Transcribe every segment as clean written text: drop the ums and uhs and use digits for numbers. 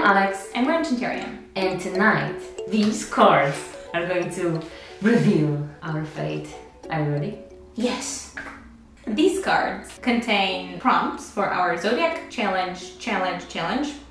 I'm Alex. And we're Enchanterium. And tonight, these cards are going to reveal our fate. Are you ready? Yes. These cards contain prompts for our Zodiac challenge,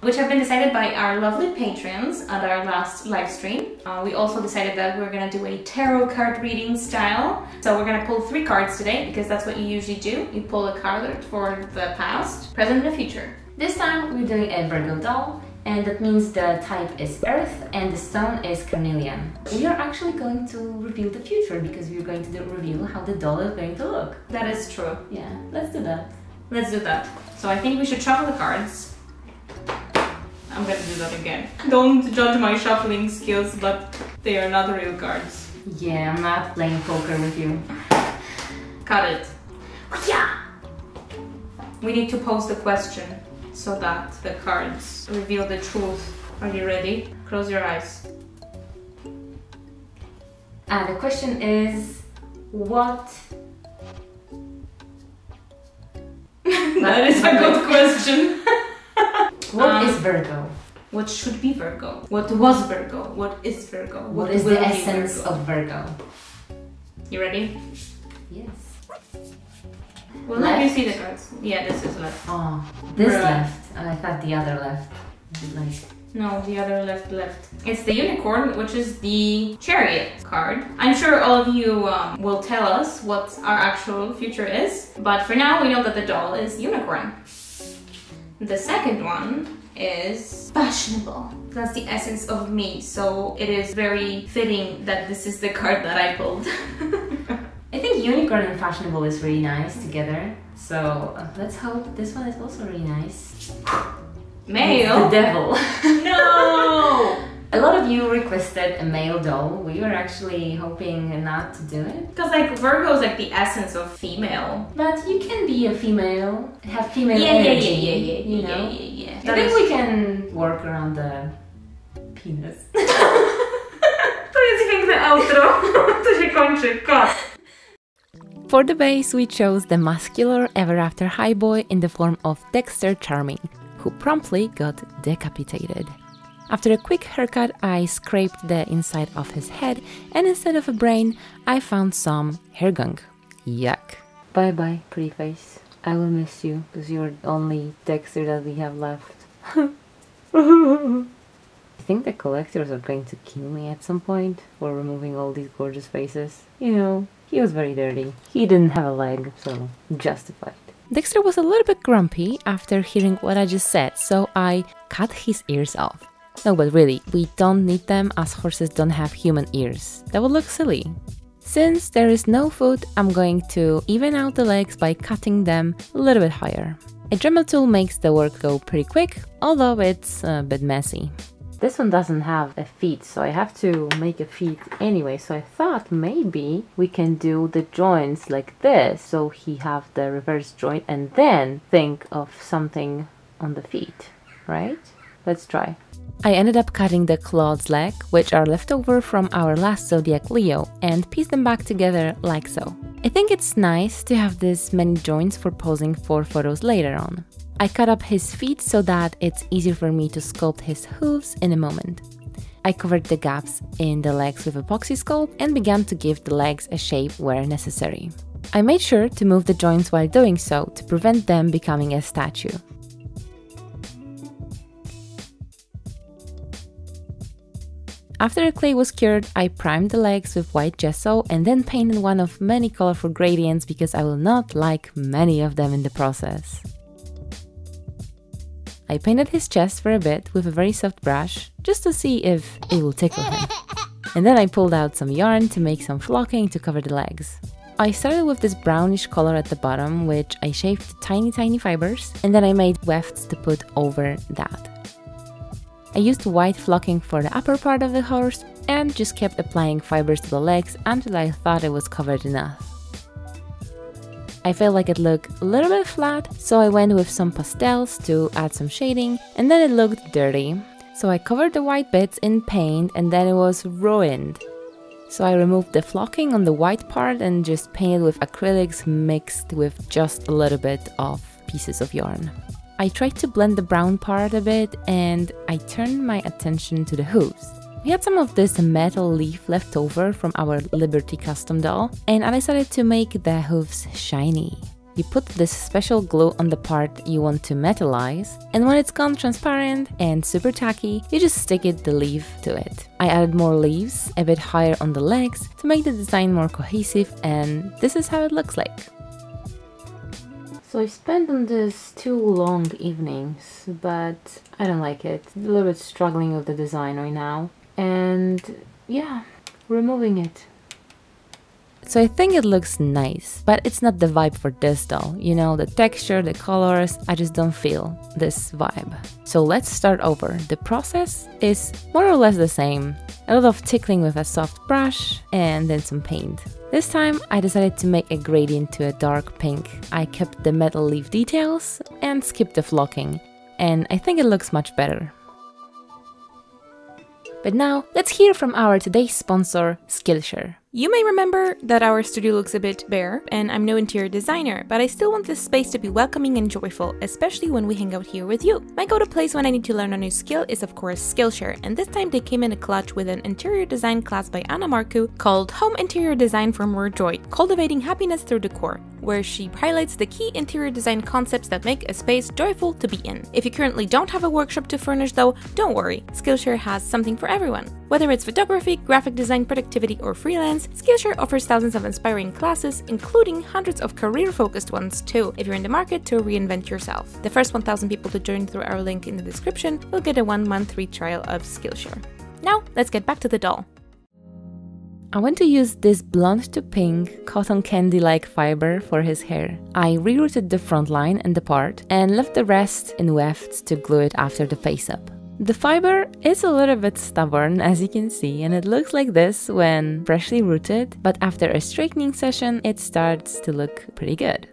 which have been decided by our lovely patrons at our last live stream. We also decided that we're gonna do a tarot card reading style. So we're gonna pull 3 cards today because that's what you usually do. You pull a card for the past, present, and the future. This time we're doing a Virgo doll, and that means the type is Earth and the stone is carnelian. We are actually going to reveal the future because we're going to reveal how the doll is going to look. That is true. Yeah, let's do that. Let's do that. So I think we should shuffle the cards. I'm gonna do that again. Don't judge my shuffling skills, but they are not real cards. Yeah, I'm not playing poker with you. Cut it. Yeah. We need to pose the question so that the cards reveal the truth. Are you ready? Close your eyes. And the question is, what? That is a good question. What is Virgo? What should be Virgo? What was Virgo? What is Virgo? What is the essence of Virgo? You ready? Yes. Well, let me see the cards. Yeah, this is left. Oh, this left. I thought the other left. Like... No, the other left. It's the unicorn, which is the chariot card. I'm sure all of you will tell us what our actual future is, but for now we know that the doll is unicorn. The second one is fashionable. That's the essence of me, so it is very fitting that this is the card that I pulled. I think unicorn and fashionable is really nice together, so let's hope this one is also really nice. Male? The devil. No! A lot of you requested a male doll. We were actually hoping not to do it. Because like Virgo is like the essence of female. But you can be a female, have female energy, you know? Yeah. I think we can work around the penis. To jest piękne outro. To się kończy. Cut. For the base, we chose the muscular ever after high boy in the form of Dexter Charming, who promptly got decapitated. After a quick haircut, I scraped the inside of his head, and instead of a brain, I found some hair gunk. Yuck. Bye bye, pretty face. I will miss you, because you're the only Dexter that we have left. I think the collectors are going to kill me at some point for removing all these gorgeous faces. You know, he was very dirty. He didn't have a leg, so justified. Dexter was a little bit grumpy after hearing what I just said, so I cut his ears off. No, but really, we don't need them as horses don't have human ears. That would look silly. Since there is no foot, I'm going to even out the legs by cutting them a little bit higher. A Dremel tool makes the work go pretty quick, although it's a bit messy. This one doesn't have a feet, so I have to make a feet anyway. So I thought maybe we can do the joints like this, so he have the reverse joint and then think of something on the feet, right? Let's try. I ended up cutting the clawed leg, which are left over from our last Zodiac Leo, and pieced them back together like so. I think it's nice to have this many joints for posing for photos later on. I cut up his feet so that it's easier for me to sculpt his hooves in a moment. I covered the gaps in the legs with epoxy sculpt and began to give the legs a shape where necessary. I made sure to move the joints while doing so to prevent them becoming a statue. After the clay was cured, I primed the legs with white gesso and then painted one of many colorful gradients because I will not like many of them in the process. I painted his chest for a bit with a very soft brush, just to see if it will tickle him. And then I pulled out some yarn to make some flocking to cover the legs. I started with this brownish color at the bottom, which I shaved tiny fibers, and then I made wefts to put over that. I used white flocking for the upper part of the horse and just kept applying fibers to the legs until I thought it was covered enough. I felt like it looked a little bit flat, so I went with some pastels to add some shading, and then it looked dirty. So I covered the white bits in paint and then it was ruined. So I removed the flocking on the white part and just painted with acrylics mixed with just a little bit of pieces of yarn. I tried to blend the brown part a bit and I turned my attention to the hooves. We had some of this metal leaf left over from our Liberty custom doll, and I decided to make the hooves shiny. You put this special glue on the part you want to metallize, and when it's gone transparent and super tacky, you just stick the leaf to it. I added more leaves, a bit higher on the legs, to make the design more cohesive, and this is how it looks like. So I spent on this 2 long evenings, but I don't like it. I'm a little bit struggling with the design right now. And yeah, removing it. So I think it looks nice, but it's not the vibe for this doll. You know, the texture, the colors, I just don't feel this vibe. So let's start over. The process is more or less the same. A lot of tickling with a soft brush and then some paint. This time I decided to make a gradient to a dark pink. I kept the metal leaf details and skipped the flocking. And I think it looks much better. But now, let's hear from our today's sponsor, Skillshare. You may remember that our studio looks a bit bare, and I'm no interior designer, but I still want this space to be welcoming and joyful, especially when we hang out here with you. My go-to place when I need to learn a new skill is of course Skillshare, and this time they came in a clutch with an interior design class by Anna Marku called Home Interior Design for More Joy, Cultivating Happiness Through Decor, where she highlights the key interior design concepts that make a space joyful to be in. If you currently don't have a workshop to furnish though, don't worry, Skillshare has something for everyone. Whether it's photography, graphic design, productivity, or freelance, Skillshare offers thousands of inspiring classes, including hundreds of career-focused ones too, if you're in the market to reinvent yourself. The first 1,000 people to join through our link in the description will get a 1-month free trial of Skillshare. Now, let's get back to the doll. I want to use this blonde to pink cotton candy-like fiber for his hair. I rerouted the front line and the part and left the rest in wefts to glue it after the face-up. The fiber is a little bit stubborn, as you can see, and it looks like this when freshly rooted, but after a straightening session, it starts to look pretty good.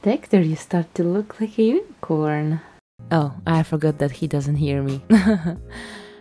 Dexter, you start to look like a unicorn. Oh, I forgot that he doesn't hear me.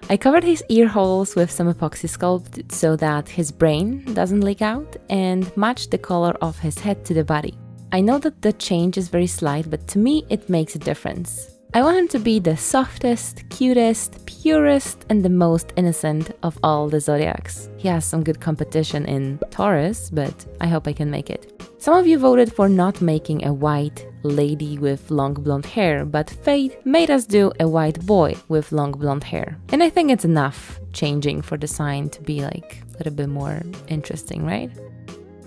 I covered his ear holes with some epoxy sculpt so that his brain doesn't leak out and matched the color of his head to the body. I know that the change is very slight, but to me it makes a difference. I want him to be the softest, cutest, purest, and the most innocent of all the Zodiacs. He has some good competition in Taurus, but I hope I can make it. Some of you voted for not making a white lady with long blonde hair, but fate made us do a white boy with long blonde hair. And I think it's enough changing for the sign to be like a little bit more interesting, right?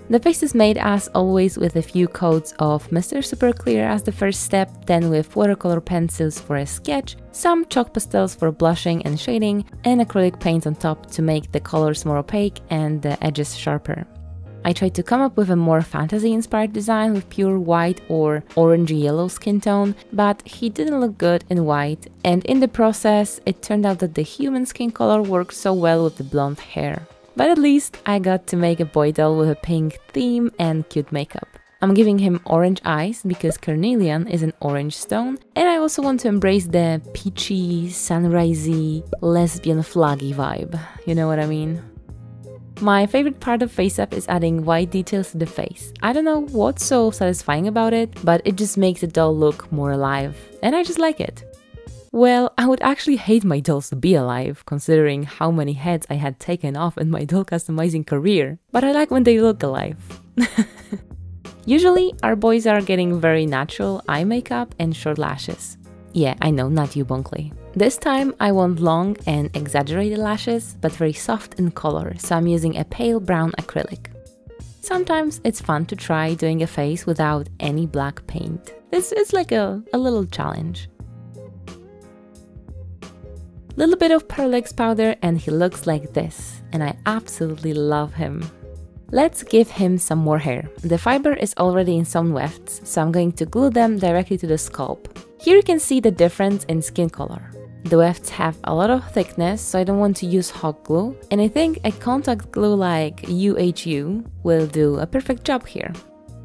The face is made as always with a few coats of Mr. Super Clear as the first step, then with watercolor pencils for a sketch, some chalk pastels for blushing and shading, and acrylic paint on top to make the colors more opaque and the edges sharper. I tried to come up with a more fantasy-inspired design with pure white or orangey-yellow skin tone, but he didn't look good in white, and in the process, it turned out that the human skin color worked so well with the blonde hair. But at least I got to make a boy doll with a pink theme and cute makeup. I'm giving him orange eyes because carnelian is an orange stone, and I also want to embrace the peachy, sunrisey, lesbian flaggy vibe. You know what I mean? My favorite part of Face Up is adding white details to the face. I don't know what's so satisfying about it, but it just makes the doll look more alive, and I just like it. Well, I would actually hate my dolls to be alive, considering how many heads I had taken off in my doll customizing career, but I like when they look alive. Usually, our boys are getting very natural eye makeup and short lashes. Yeah, I know, not you, Bonkley. This time, I want long and exaggerated lashes, but very soft in color, so I'm using a pale brown acrylic. Sometimes it's fun to try doing a face without any black paint. It's like a little challenge. Little bit of Pearl X powder and he looks like this, and I absolutely love him. Let's give him some more hair. The fiber is already in some wefts, so I'm going to glue them directly to the scalp. Here you can see the difference in skin color. The wefts have a lot of thickness, so I don't want to use hot glue, and I think a contact glue like UHU will do a perfect job here.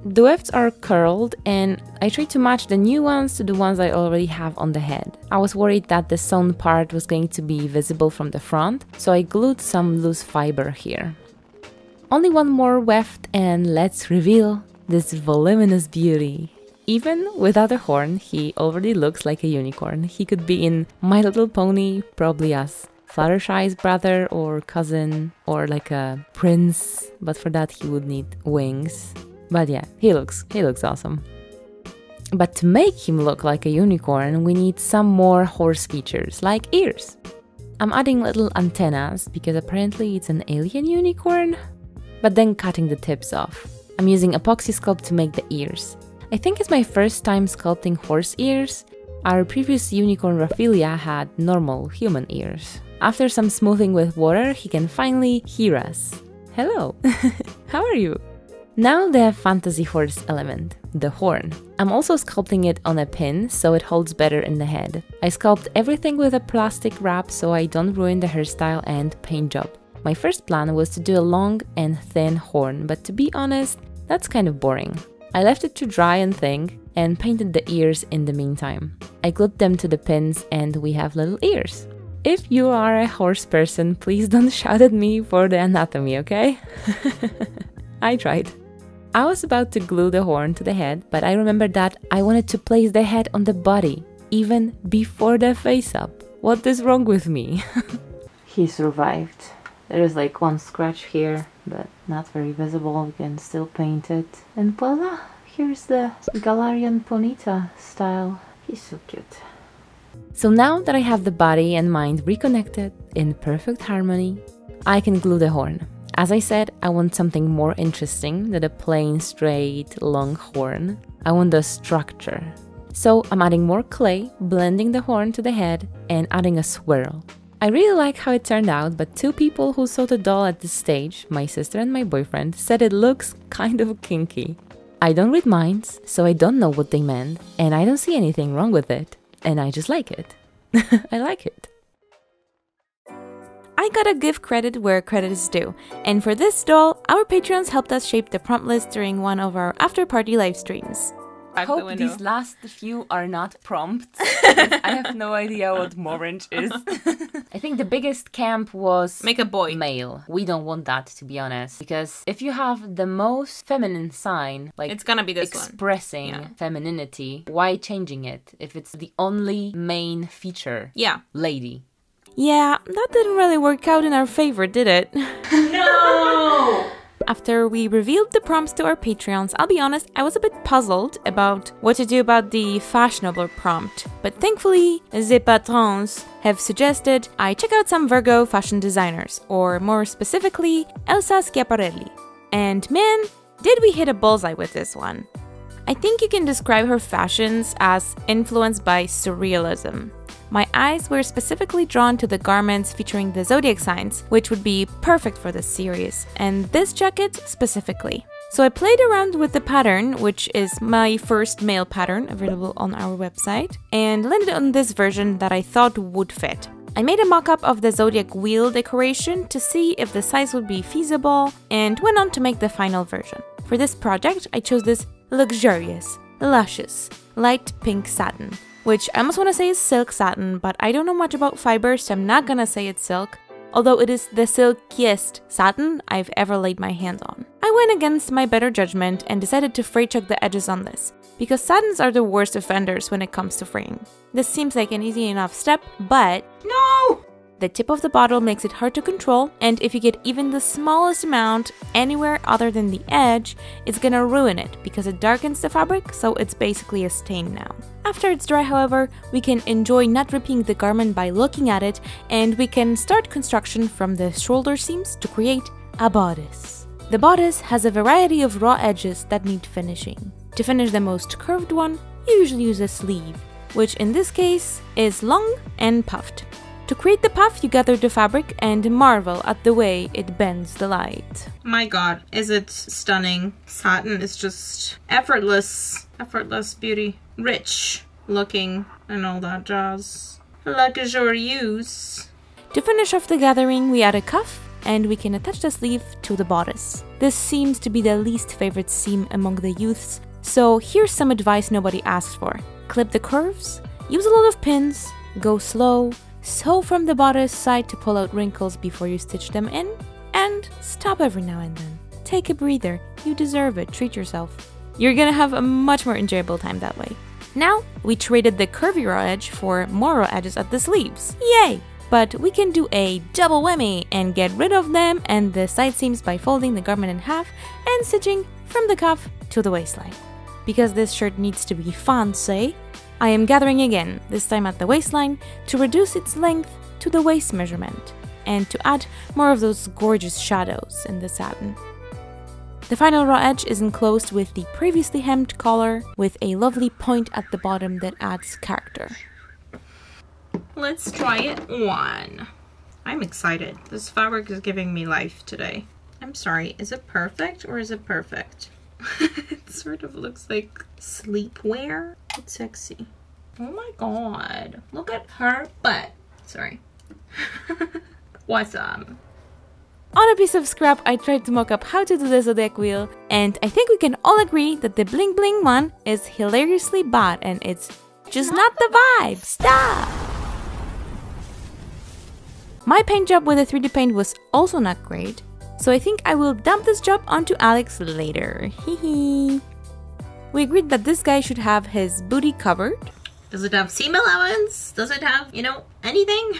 The wefts are curled, and I tried to match the new ones to the ones I already have on the head. I was worried that the sewn part was going to be visible from the front, so I glued some loose fiber here. Only one more weft and let's reveal this voluminous beauty. Even without a horn, he already looks like a unicorn. He could be in My Little Pony, probably as Fluttershy's brother or cousin, or like a prince, but for that he would need wings. But yeah, he looks awesome. But to make him look like a unicorn, we need some more horse features, like ears. I'm adding little antennas because apparently it's an alien unicorn, but then cutting the tips off. I'm using epoxy sculpt to make the ears. I think it's my first time sculpting horse ears. Our previous unicorn Raphaelia had normal human ears. After some smoothing with water, he can finally hear us. Hello! How are you? Now the fantasy horse element, the horn. I'm also sculpting it on a pin so it holds better in the head. I sculpt everything with a plastic wrap so I don't ruin the hairstyle and paint job. My first plan was to do a long and thin horn, but to be honest, that's kind of boring. I left it to dry and thin and painted the ears in the meantime. I glued them to the pins and we have little ears. If you are a horse person, please don't shout at me for the anatomy, okay? I tried. I was about to glue the horn to the head, but I remembered that I wanted to place the head on the body, even before the face up. What is wrong with me? He survived. There is like one scratch here, but not very visible. We can still paint it. And voila! Here's the Galarian Ponita style. He's so cute. So now that I have the body and mind reconnected in perfect harmony, I can glue the horn. As I said, I want something more interesting than a plain, straight, long horn. I want the structure. So I'm adding more clay, blending the horn to the head, and adding a swirl. I really like how it turned out, but two people who saw the doll at this stage, my sister and my boyfriend, said it looks kind of kinky. I don't read minds, so I don't know what they meant, and I don't see anything wrong with it. And I just like it. I like it. I gotta give credit where credit is due, and for this doll, our Patreons helped us shape the prompt list during one of our after-party live streams. I hope these last few are not prompts. I have no idea what Morange is. I think the biggest camp was Make a boy. male. We don't want that, to be honest, because if you have the most feminine sign, like It's gonna be this one. expressing femininity, why changing it if it's the only main feature? Yeah. Lady. Yeah, that didn't really work out in our favor, did it? No! After we revealed the prompts to our Patreons, I'll be honest, I was a bit puzzled about what to do about the fashionable prompt. But thankfully, the patrons have suggested I check out some Virgo fashion designers, or more specifically, Elsa Schiaparelli. And man, did we hit a bullseye with this one. I think you can describe her fashions as influenced by surrealism. My eyes were specifically drawn to the garments featuring the Zodiac signs, which would be perfect for this series, and this jacket specifically. So I played around with the pattern, which is my first male pattern available on our website, and landed on this version that I thought would fit. I made a mock-up of the Zodiac wheel decoration to see if the size would be feasible, and went on to make the final version. For this project, I chose this luxurious, luscious, light pink satin, which I almost want to say is silk satin, but I don't know much about fibers, so I'm not gonna say it's silk, although it is the silkiest satin I've ever laid my hands on. I went against my better judgment and decided to fray check the edges on this, because satins are the worst offenders when it comes to fraying. This seems like an easy enough step, but no! The tip of the bottle makes it hard to control, and if you get even the smallest amount anywhere other than the edge, it's gonna ruin it because it darkens the fabric, so it's basically a stain now. After it's dry, however, we can enjoy not ripping the garment by looking at it, and we can start construction from the shoulder seams to create a bodice. The bodice has a variety of raw edges that need finishing. To finish the most curved one, you usually use a sleeve, which in this case is long and puffed. To create the puff, you gather the fabric and marvel at the way it bends the light. My god, is it stunning. Satin is just effortless beauty. Rich looking and all that jazz. Luxurious. To finish off the gathering, we add a cuff and we can attach the sleeve to the bodice. This seems to be the least favorite seam among the youths, so here's some advice nobody asked for. Clip the curves, use a lot of pins, go slow, sew from the bodice side to pull out wrinkles before you stitch them in, and stop every now and then. Take a breather, you deserve it, treat yourself. You're gonna have a much more enjoyable time that way. Now, we traded the curvy raw edge for more raw edges at the sleeves. Yay! But we can do a double whammy and get rid of them and the side seams by folding the garment in half and stitching from the cuff to the waistline. Because this shirt needs to be fancy, I am gathering again, this time at the waistline, to reduce its length to the waist measurement and to add more of those gorgeous shadows in the satin. The final raw edge is enclosed with the previously hemmed collar with a lovely point at the bottom that adds character. Let's try it on. I'm excited. This fabric is giving me life today. I'm sorry, is it perfect or is it perfect? It sort of looks like sleepwear. It's sexy. Oh my god. Look at her butt. Sorry. Awesome. On a piece of scrap, I tried to mock up how to do the Zodiac wheel, and I think we can all agree that the bling bling one is hilariously bad and it's just not the vibe. Stop! My paint job with the 3D paint was also not great, so I think I will dump this job onto Alex later. Hehe. We agreed that this guy should have his booty covered. Does it have seam allowance? Does it have, you know, anything?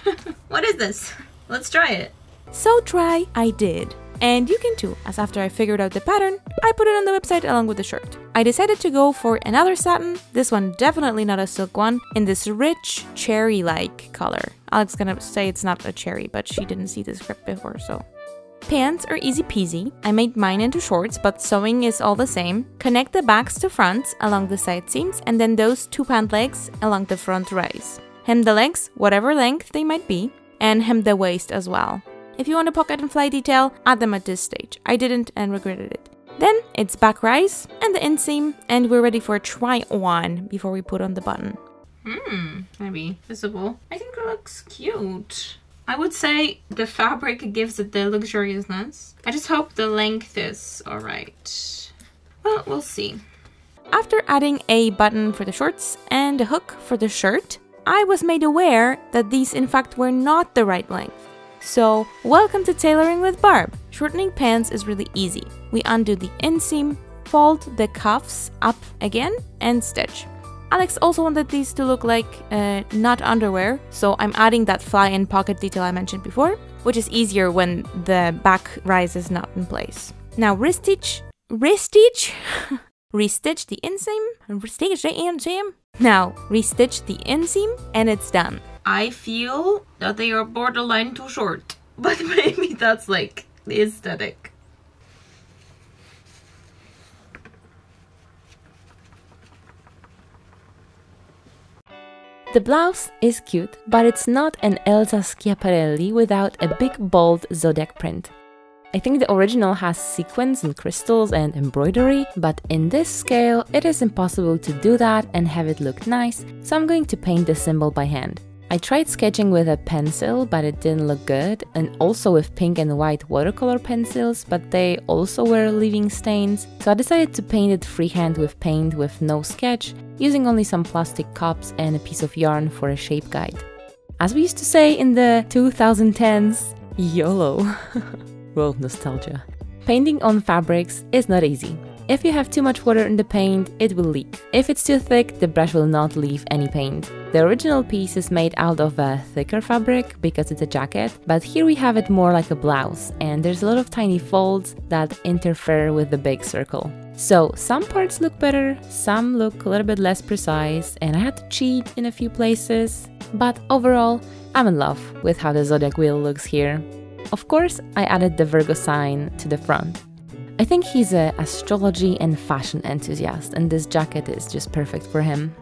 What is this? Let's try it. So try I did. And you can too, as after I figured out the pattern, I put it on the website along with the shirt. I decided to go for another satin, this one definitely not a silk one, in this rich cherry-like color. Alex gonna say it's not a cherry, but she didn't see the script before, so. Pants are easy peasy. I made mine into shorts, but sewing is all the same. Connect the backs to fronts along the side seams, and then those two pant legs along the front rise. Hem the legs, whatever length they might be, and hem the waist as well. If you want a pocket and fly detail, add them at this stage. I didn't and regretted it. Then it's back rise and the inseam, and we're ready for a try on before we put on the button. Maybe visible. I think it looks cute. I would say the fabric gives it the luxuriousness. I just hope the length is alright. Well, we'll see. After adding a button for the shorts and a hook for the shirt, I was made aware that these in fact were not the right length. So, welcome to tailoring with Barb. Shortening pants is really easy. We undo the inseam, fold the cuffs up again, and stitch. Alex also wanted these to look like not underwear, so I'm adding that fly-in pocket detail I mentioned before, which is easier when the back rise is not in place. Now restitch the inseam, Now restitch the inseam, and it's done. I feel that they are borderline too short, but maybe that's like the aesthetic. The blouse is cute, but it's not an Elsa Schiaparelli without a big bold Zodiac print. I think the original has sequins and crystals and embroidery, but in this scale it is impossible to do that and have it look nice, so I'm going to paint the symbol by hand. I tried sketching with a pencil, but it didn't look good, and also with pink and white watercolor pencils, but they also were leaving stains, so I decided to paint it freehand with paint with no sketch, using only some plastic cups and a piece of yarn for a shape guide. As we used to say in the 2010s, YOLO. Well, nostalgia. Painting on fabrics is not easy. If you have too much water in the paint, it will leak. If it's too thick, the brush will not leave any paint. The original piece is made out of a thicker fabric because it's a jacket, but here we have it more like a blouse, and there's a lot of tiny folds that interfere with the big circle. So some parts look better, some look a little bit less precise, and I had to cheat in a few places. But overall, I'm in love with how the Zodiac wheel looks here. Of course, I added the Virgo sign to the front. I think he's an astrology and fashion enthusiast, and this jacket is just perfect for him.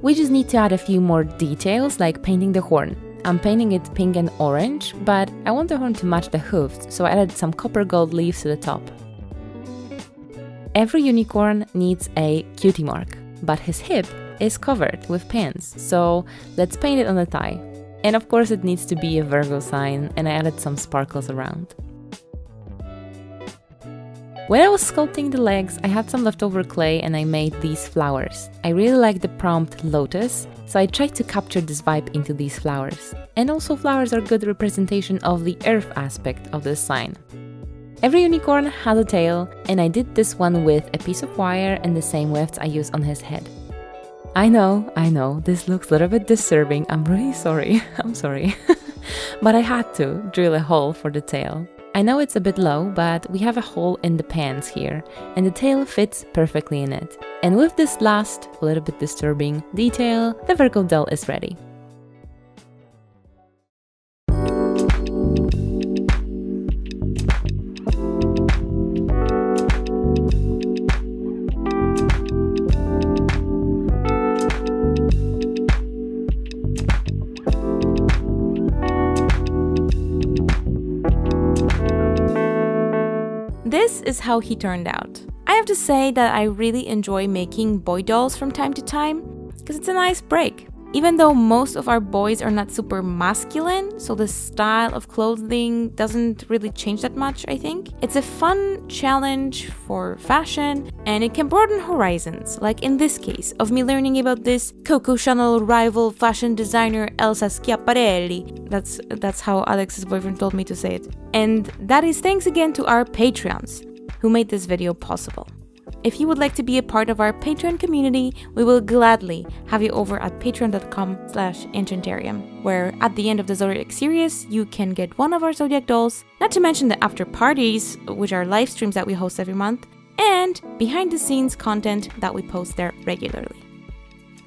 We just need to add a few more details, like painting the horn. I'm painting it pink and orange, but I want the horn to match the hooves, so I added some copper gold leaves to the top. Every unicorn needs a cutie mark, but his hip is covered with pins, so let's paint it on the thigh. And of course it needs to be a Virgo sign, and I added some sparkles around. When I was sculpting the legs, I had some leftover clay and I made these flowers. I really like the prompt lotus, so I tried to capture this vibe into these flowers. And also flowers are a good representation of the earth aspect of this sign. Every unicorn has a tail, and I did this one with a piece of wire and the same wefts I used on his head. I know, this looks a little bit disturbing. I'm really sorry. I'm sorry. But I had to drill a hole for the tail. I know it's a bit low, but we have a hole in the pants here, and the tail fits perfectly in it. And with this last, a little bit disturbing detail, the Virgo doll is ready. This is how he turned out. I have to say that I really enjoy making boy dolls from time to time, because it's a nice break. Even though most of our boys are not super masculine, so the style of clothing doesn't really change that much, I think. It's a fun challenge for fashion, and it can broaden horizons, like in this case, of me learning about this Coco Chanel rival fashion designer Elsa Schiaparelli. That's how Alex's boyfriend told me to say it. And that is thanks again to our Patreons, who made this video possible. If you would like to be a part of our Patreon community, we will gladly have you over at patreon.com/Enchanterium, where at the end of the Zodiac series, you can get one of our Zodiac dolls, not to mention the after parties, which are live streams that we host every month, and behind the scenes content that we post there regularly.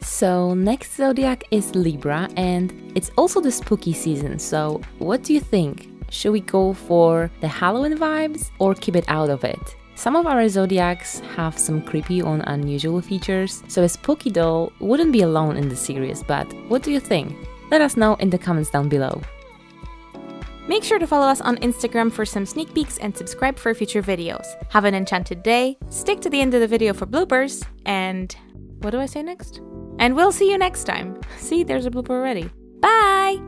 So next Zodiac is Libra, and it's also the spooky season, so what do you think? Should we go for the Halloween vibes or keep it out of it? Some of our Zodiacs have some creepy or unusual features, so a spooky doll wouldn't be alone in the series, but what do you think? Let us know in the comments down below. Make sure to follow us on Instagram for some sneak peeks and subscribe for future videos. Have an enchanted day, stick to the end of the video for bloopers, and what do I say next? And we'll see you next time. See, there's a blooper already. Bye!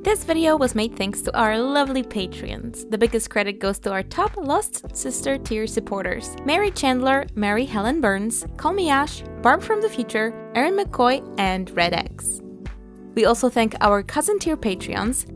This video was made thanks to our lovely Patreons. The biggest credit goes to our top Lost Sister tier supporters: Mary Chandler, Mary Helen Burns, Call Me Ash, Barb from the Future, Erin McCoy, and Red X. We also thank our cousin tier Patreons: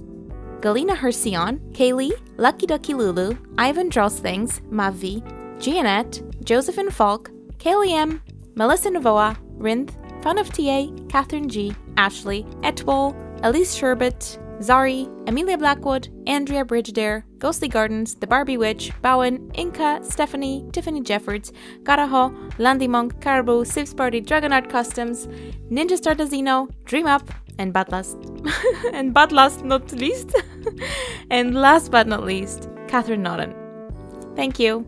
Galina Hersion, Kaylee, Lucky Ducky Lulu, Ivan Draws Things, Mavi, Gianette, Josephine Falk, Kaylee M, Melissa Novoa, Rinth, Fun of TA, Catherine G, Ashley, Etwol, Elise Sherbet, Zari, Amelia Blackwood, Andrea Bridgedare, Ghostly Gardens, The Barbie Witch, Bowen, Inca, Stephanie, Tiffany Jeffords, Garaho, Landy Monk, Caribou, Siv's Party, Dragonart Customs, Ninja Star Dazino, Dream Up, and Batlast. And Batlast not least. And last but not least, Catherine Nodden. Thank you.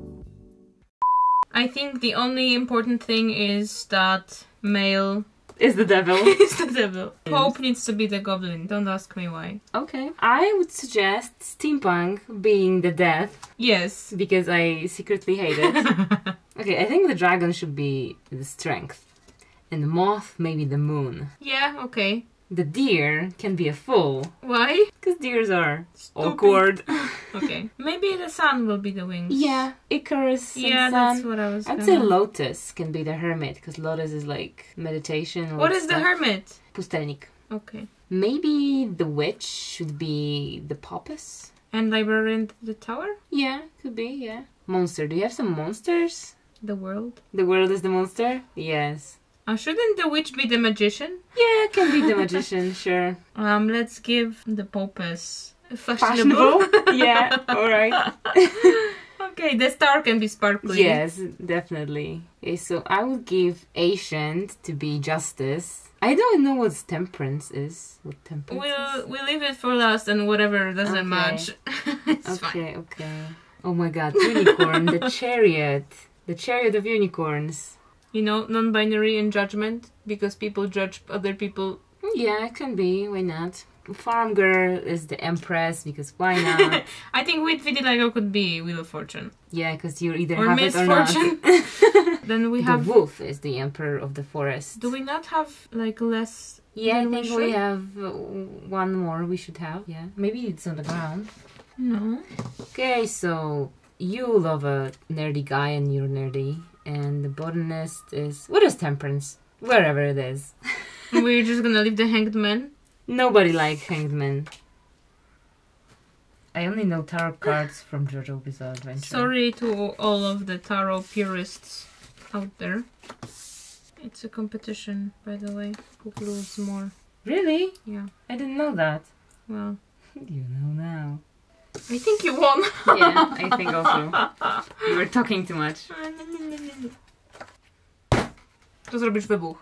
I think the only important thing is that male Is the devil. is the devil. Pope needs to be the goblin. Don't ask me why. Okay. I would suggest steampunk being the death, Yes. because I secretly hate it. Okay, I think the dragon should be the strength. And the moth, maybe the moon. Yeah, okay. The deer can be a fool, Why? because deers are Stupid. awkward. Okay. Maybe the sun will be the wings. Yeah, Icarus and Yeah, sun. that's what I was I'd gonna... say Lotus can be the hermit, because Lotus is like meditation. or What is the stuff. hermit? Pustelnik. Okay. Maybe the witch should be the Poppus. And librarian the tower? Yeah, could be, yeah. Monster. Do you have some monsters? The world? The world is the monster? Yes. Shouldn't the witch be the magician? Yeah, can be the magician, sure. Let's give the Popus fashionable. Yeah, alright. Okay, the star can be sparkly. Yes, definitely. Okay, so I would give Ancient to be Justice. I don't know what temperance is. What temperance is? We'll leave it for last, and whatever doesn't Okay. match. It's fine. Okay. Oh my god, unicorn, the chariot. The chariot of unicorns. You know, non-binary in judgment, because people judge other people. Yeah, it can be. Why not? Farm girl is the empress, because why not? I think with vitiligo could be Wheel of Fortune. Yeah, because you either Or have it or not. misfortune. Then we The have... wolf is the emperor of the forest. Do we not have, like, less... Yeah, I than think should? we have one more we should have. Yeah, maybe it's on the ground. No. Okay, so you love a nerdy guy and you're nerdy. And the botanist is... What is temperance? Wherever it is. We're just gonna leave the hanged man. Nobody likes hanged men. I only know tarot cards from JoJo Bizarre Adventure. Sorry to all of the tarot purists out there. It's a competition, by the way. Who glues more? Really? Yeah. I didn't know that. Well, You know now. I think you won. Yeah, I think also. You were talking too much. To zrobisz wybuch.